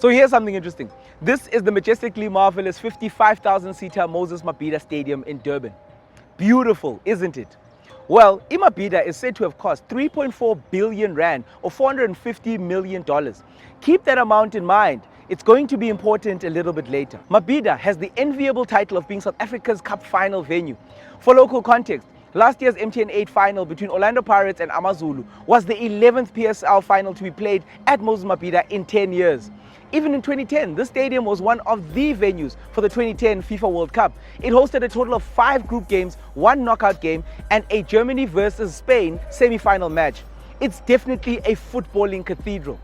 So here's something interesting. This is the majestically marvelous 55,000-seater Moses Mabhida Stadium in Durban. Beautiful, isn't it? Well, Mabhida is said to have cost 3.4 billion rand or $450 million. Keep that amount in mind. It's going to be important a little bit later. Mabhida has the enviable title of being South Africa's Cup final venue. For local context, last year's MTN 8 final between Orlando Pirates and AmaZulu was the 11th PSL final to be played at Moses Mabhida in 10 years. Even in 2010, this stadium was one of the venues for the 2010 FIFA World Cup. It hosted a total of 5 group games, 1 knockout game, and a Germany versus Spain semi-final match. It's definitely a footballing cathedral.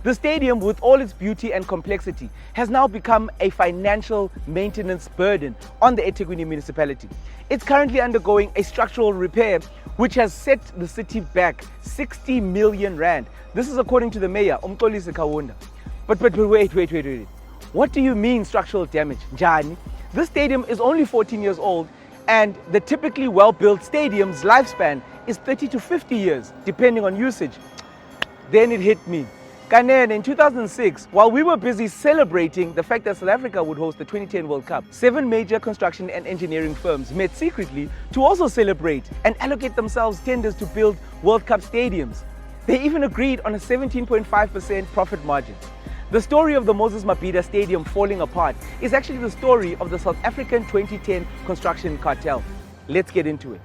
The stadium, with all its beauty and complexity, has now become a financial maintenance burden on the eThekwini municipality. It's currently undergoing a structural repair which has set the city back 60 million rand. This is according to the mayor, Mxolisi Kaunda. But wait. What do you mean structural damage? Njani? This stadium is only 14 years old, and the typically well-built stadium's lifespan is 30 to 50 years, depending on usage. Then it hit me. Kanene, in 2006, while we were busy celebrating the fact that South Africa would host the 2010 World Cup, 7 major construction and engineering firms met secretly to also celebrate and allocate themselves tenders to build World Cup stadiums. They even agreed on a 17.5% profit margin. The story of the Moses Mabhida Stadium falling apart is actually the story of the South African 2010 construction cartel. Let's get into it.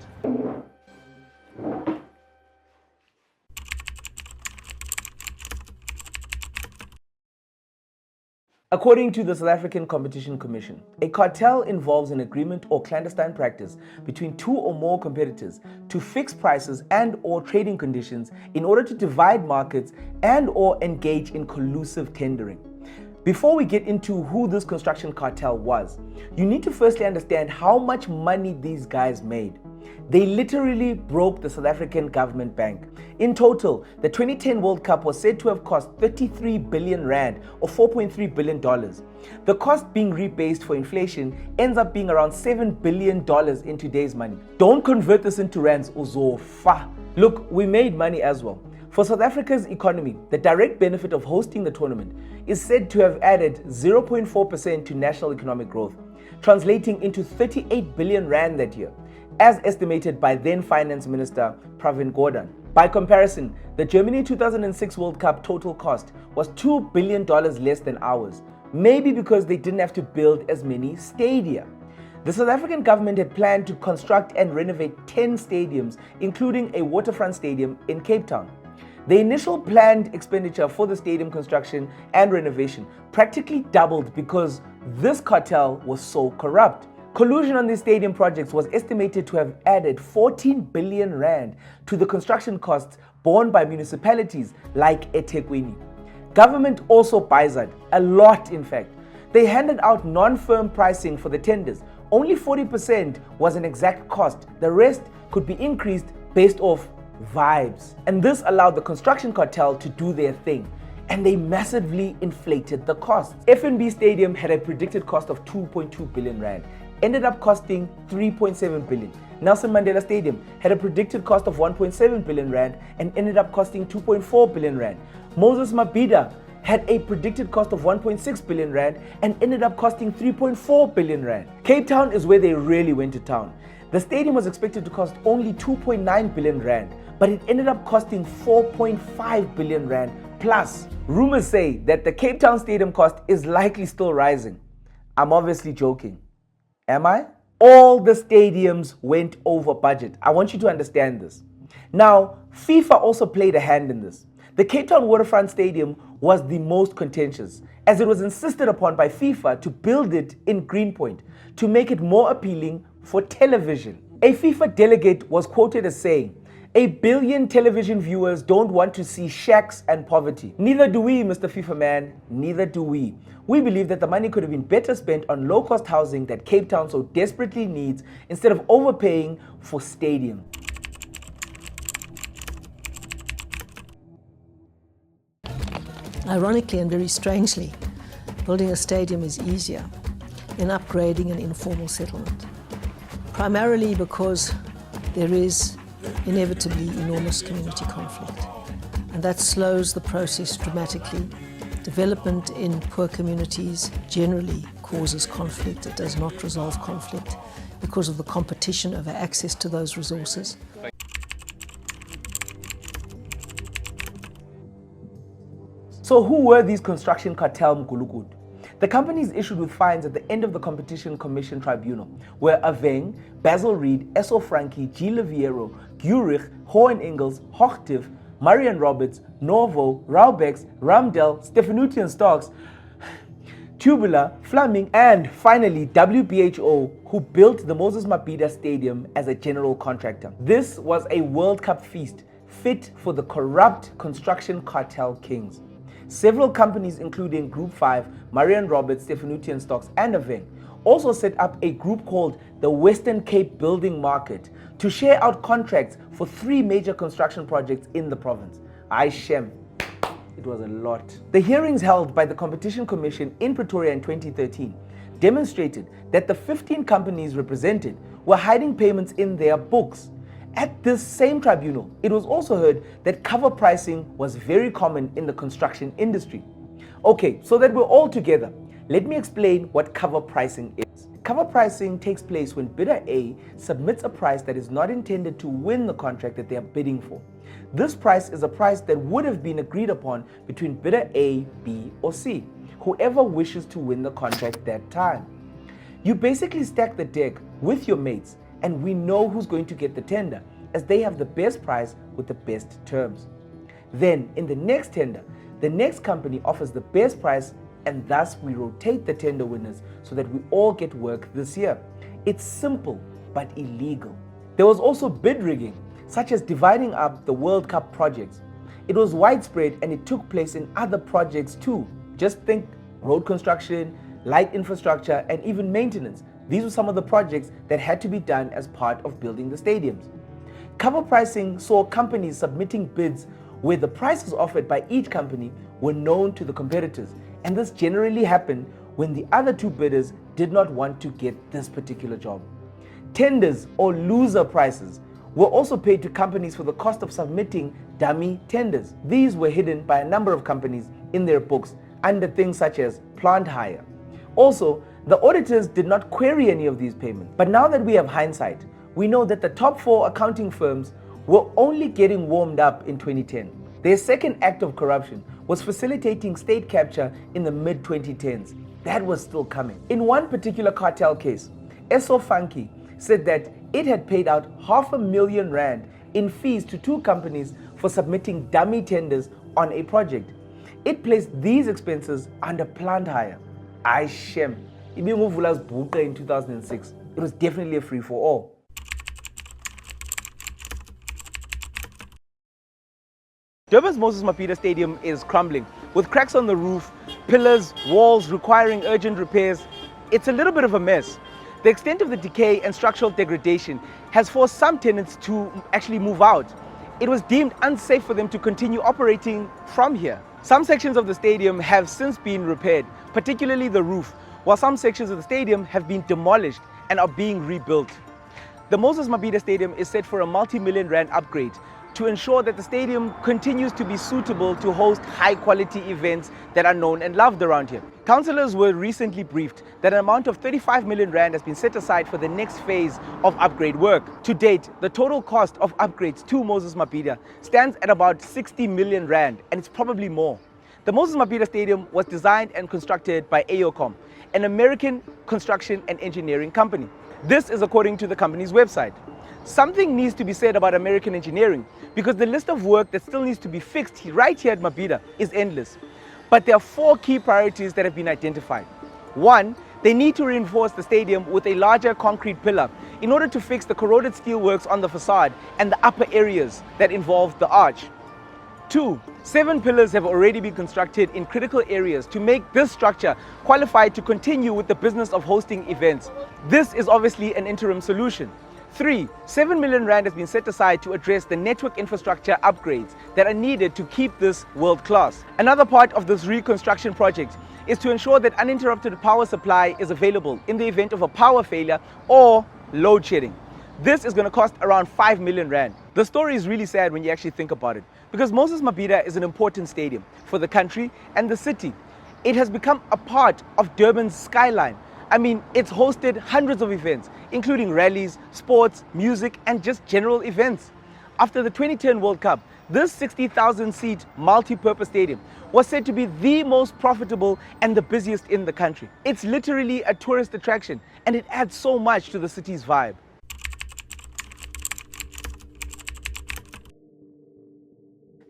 According to the South African Competition Commission, a cartel involves an agreement or clandestine practice between 2 or more competitors to fix prices and or trading conditions in order to divide markets and or engage in collusive tendering. Before we get into who this construction cartel was, you need to firstly understand how much money these guys made. They literally broke the South African government bank. In total, the 2010 World Cup was said to have cost 33 billion rand or $4.3 billion. The cost being rebased for inflation ends up being around $7 billion in today's money. Don't convert this into rands, uzofa. Look, we made money as well. For South Africa's economy, the direct benefit of hosting the tournament is said to have added 0.4% to national economic growth, translating into 38 billion rand that year, as estimated by then Finance Minister Pravin Gordhan. By comparison, the Germany 2006 World Cup total cost was $2 billion less than ours, maybe because they didn't have to build as many stadia. The South African government had planned to construct and renovate 10 stadiums, including a waterfront stadium in Cape Town. The initial planned expenditure for the stadium construction and renovation practically doubled because this cartel was so corrupt. Collusion on these stadium projects was estimated to have added 14 billion rand to the construction costs borne by municipalities like eThekwini. Government also bizaed, a lot in fact. They handed out non-firm pricing for the tenders. Only 40% was an exact cost. The rest could be increased based off vibes. And this allowed the construction cartel to do their thing. And they massively inflated the costs. FNB Stadium had a predicted cost of 2.2 billion rand. Ended up costing 3.7 billion. Nelson Mandela Stadium had a predicted cost of 1.7 billion rand and ended up costing 2.4 billion rand. Moses Mabhida had a predicted cost of 1.6 billion rand and ended up costing 3.4 billion rand. Cape Town is where they really went to town. The stadium was expected to cost only 2.9 billion rand, but it ended up costing 4.5 billion rand plus. Rumors say that the Cape Town stadium cost is likely still rising. I'm obviously joking. Am I? All the stadiums went over budget. I want you to understand this. Now, FIFA also played a hand in this. The Cape Town Waterfront Stadium was the most contentious, as it was insisted upon by FIFA to build it in Greenpoint to make it more appealing for television. A FIFA delegate was quoted as saying, "1 billion television viewers don't want to see shacks and poverty. Neither do we, Mr. FIFA man, neither do we. We believe that the money could have been better spent on low-cost housing that Cape Town so desperately needs instead of overpaying for stadium." Ironically and very strangely, building a stadium is easier than upgrading an informal settlement, primarily because there is inevitably enormous community conflict, and that slows the process dramatically Development in poor communities generally causes conflict. It does not resolve conflict because of the competition over access to those resources. So who were these construction cartel Mgulukud? The companies issued with fines at the end of the Competition Commission Tribunal were Aveng, Basil Reed, Esso Frankie, G. Leviero, Gurich, Hohen Ingalls, Hochtief, Marian Roberts, Norvo, Raubex, Ramdell, Stefanutian Stocks, Tubular, Flaming, and finally WBHO, who built the Moses Mabhida Stadium as a general contractor. This was a World Cup feast fit for the corrupt construction cartel kings. Several companies, including Group 5, Marian Roberts, Stefanutian Stocks, and Aveng, also set up a group called the Western Cape Building Market to share out contracts for 3 major construction projects in the province. Shem, it was a lot. The hearings held by the Competition Commission in Pretoria in 2013 demonstrated that the 15 companies represented were hiding payments in their books. At this same tribunal, it was also heard that cover pricing was very common in the construction industry. Okay, so that we're all together, let me explain what cover pricing is. Cover pricing takes place when bidder A submits a price that is not intended to win the contract that they are bidding for. This price is a price that would have been agreed upon between bidder A, B, or C, whoever wishes to win the contract that time. You basically stack the deck with your mates, and we know who's going to get the tender, as they have the best price with the best terms. Then, in the next tender, the next company offers the best price, and thus we rotate the tender winners so that we all get work this year. It's simple but illegal. There was also bid rigging, such as dividing up the World Cup projects. It was widespread and it took place in other projects too. Just think road construction, light infrastructure, and even maintenance. These were some of the projects that had to be done as part of building the stadiums. Cover pricing saw companies submitting bids where the prices offered by each company were known to the competitors, and this generally happened when the other 2 bidders did not want to get this particular job. Tenders or loser prices were also paid to companies for the cost of submitting dummy tenders. These were hidden by a number of companies in their books under things such as plant hire. Also, the auditors did not query any of these payments. But now that we have hindsight, we know that the top 4 accounting firms were only getting warmed up in 2010. Their second act of corruption was facilitating state capture in the mid-2010s. That was still coming. In one particular cartel case, Esso Frankie said that it had paid out R500,000 in fees to 2 companies for submitting dummy tenders on a project. It placed these expenses under plant hire. Shem. In 2006, it was definitely a free-for-all. Durban's Moses Mabhida Stadium is crumbling, with cracks on the roof, pillars, walls requiring urgent repairs. It's a little bit of a mess. The extent of the decay and structural degradation has forced some tenants to actually move out. It was deemed unsafe for them to continue operating from here. Some sections of the stadium have since been repaired, particularly the roof, while some sections of the stadium have been demolished and are being rebuilt. The Moses Mabhida Stadium is set for a multi-million rand upgrade to ensure that the stadium continues to be suitable to host high-quality events that are known and loved around here. Councillors were recently briefed that an amount of 35 million rand has been set aside for the next phase of upgrade work. To date, the total cost of upgrades to Moses Mabhida stands at about 60 million rand, and it's probably more. The Moses Mabhida Stadium was designed and constructed by AOCOM, an American construction and engineering company. This is according to the company's website. Something needs to be said about American engineering, because the list of work that still needs to be fixed right here at Mabhida is endless. But there are 4 key priorities that have been identified. 1, they need to reinforce the stadium with a larger concrete pillar in order to fix the corroded steelworks on the facade and the upper areas that involve the arch. 2, 7 pillars have already been constructed in critical areas to make this structure qualified to continue with the business of hosting events. This is obviously an interim solution. 3, 7 million rand has been set aside to address the network infrastructure upgrades that are needed to keep this world class. Another part of this reconstruction project is to ensure that uninterrupted power supply is available in the event of a power failure or load shedding. This is going to cost around 5 million rand. The story is really sad when you actually think about it, Because Moses Mabhida is an important stadium for the country and the city. It has become a part of Durban's skyline. I mean, it's hosted hundreds of events, including rallies, sports, music, and just general events. After the 2010 World Cup, this 60,000-seat multi-purpose stadium was said to be the most profitable and the busiest in the country. It's literally a tourist attraction, and it adds so much to the city's vibe.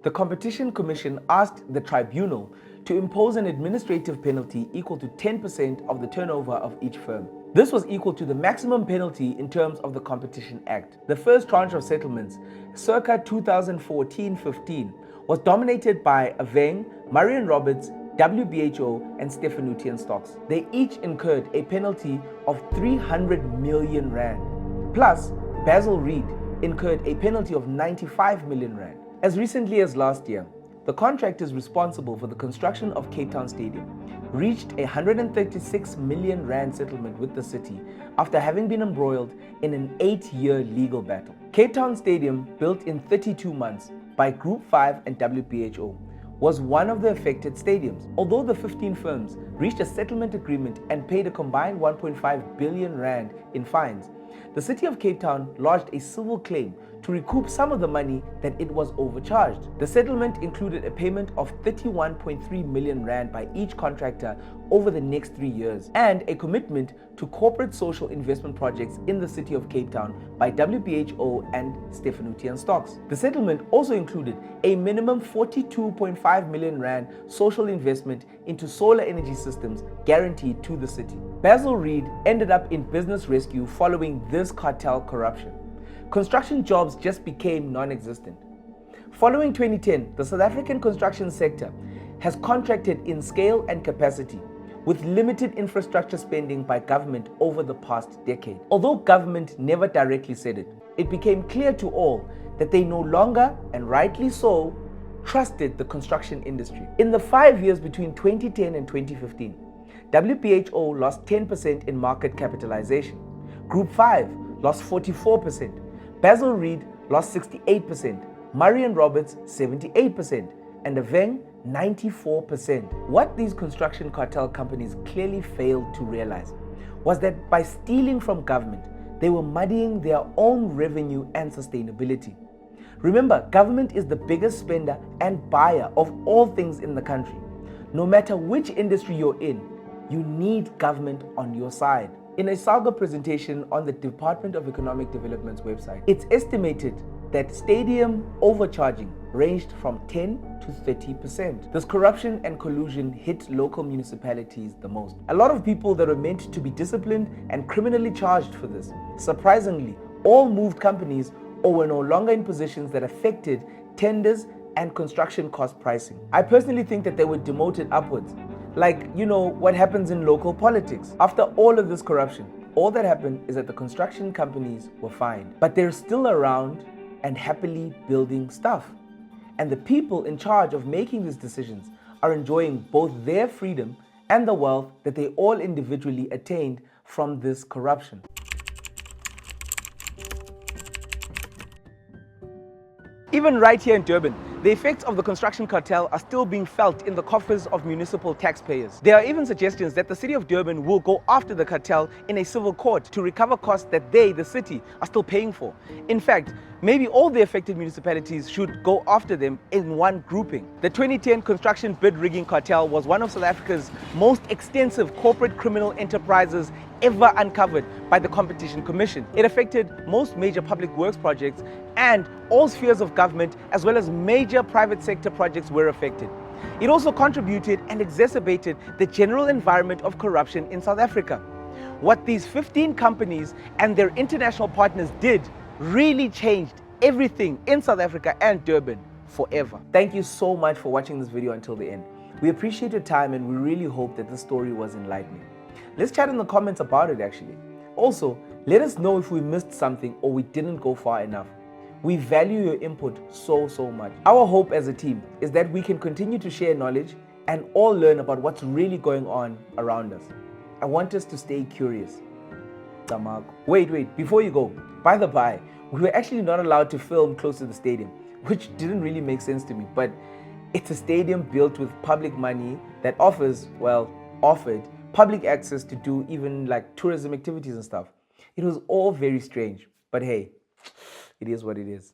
The Competition Commission asked the tribunal to impose an administrative penalty equal to 10% of the turnover of each firm. This was equal to the maximum penalty in terms of the Competition Act. The first tranche of settlements, circa 2014-15, was dominated by Aveng, Marion Roberts, WBHO, and Stefanuti & Stocks. They each incurred a penalty of 300 million rand. Plus, Basil Reed incurred a penalty of 95 million rand. As recently as last year, the contractors responsible for the construction of Cape Town Stadium reached a 136 million rand settlement with the city after having been embroiled in an 8-year legal battle. Cape Town Stadium, built in 32 months by Group 5 and WBHO, was one of the affected stadiums. Although the 15 firms reached a settlement agreement and paid a combined 1.5 billion rand in fines, the city of Cape Town lodged a civil claim to recoup some of the money that it was overcharged. The settlement included a payment of 31.3 million rand by each contractor over the next 3 years and a commitment to corporate social investment projects in the city of Cape Town by WBHO and Stefanuti & Stocks. The settlement also included a minimum 42.5 million rand social investment into solar energy systems guaranteed to the city. Basil Reed ended up in business rescue following this cartel corruption. Construction jobs just became non-existent. Following 2010, the South African construction sector has contracted in scale and capacity, with limited infrastructure spending by government over the past decade. Although government never directly said it, it became clear to all that they no longer, and rightly so, trusted the construction industry. In the 5 years between 2010 and 2015, WBHO lost 10% in market capitalization. Group 5 lost 44%. Basil Reed lost 68%, Marion Roberts 78%, and Aveng 94%. What these construction cartel companies clearly failed to realize was that by stealing from government, they were muddying their own revenue and sustainability. Remember, government is the biggest spender and buyer of all things in the country. No matter which industry you're in, you need government on your side. In a Salga presentation on the Department of Economic Development's website, it's estimated that stadium overcharging ranged from 10 to 30%. This corruption and collusion hit local municipalities the most. A lot of people that were meant to be disciplined and criminally charged for this, surprisingly, all moved companies or were no longer in positions that affected tenders and construction cost pricing. I personally think that they were demoted upwards. Like, you know, what happens in local politics. After all of this corruption, all that happened is that the construction companies were fined. But they're still around and happily building stuff. And the people in charge of making these decisions are enjoying both their freedom and the wealth that they all individually attained from this corruption. Even right here in Durban, the effects of the construction cartel are still being felt in the coffers of municipal taxpayers. There are even suggestions that the city of Durban will go after the cartel in a civil court to recover costs that they, the city, are still paying for. In fact, maybe all the affected municipalities should go after them in one grouping. The 2010 construction bid rigging cartel was one of South Africa's most extensive corporate criminal enterprises ever uncovered by the Competition Commission. It affected most major public works projects, and all spheres of government as well as major private sector projects were affected. It also contributed and exacerbated the general environment of corruption in South Africa. What these 15 companies and their international partners did really changed everything in South Africa and Durban forever. Thank you so much for watching this video until the end. We appreciate your time and we really hope that this story was enlightening. Let's chat in the comments about it actually. Also, let us know if we missed something or we didn't go far enough. We value your input so much. Our hope as a team is that we can continue to share knowledge and all learn about what's really going on around us. I want us to stay curious. Wait, before you go, by the by, we were actually not allowed to film close to the stadium which didn't really make sense to me. But it's a stadium built with public money that offered public access to do even like tourism activities and stuff. It was all very strange, but hey, it is what it is.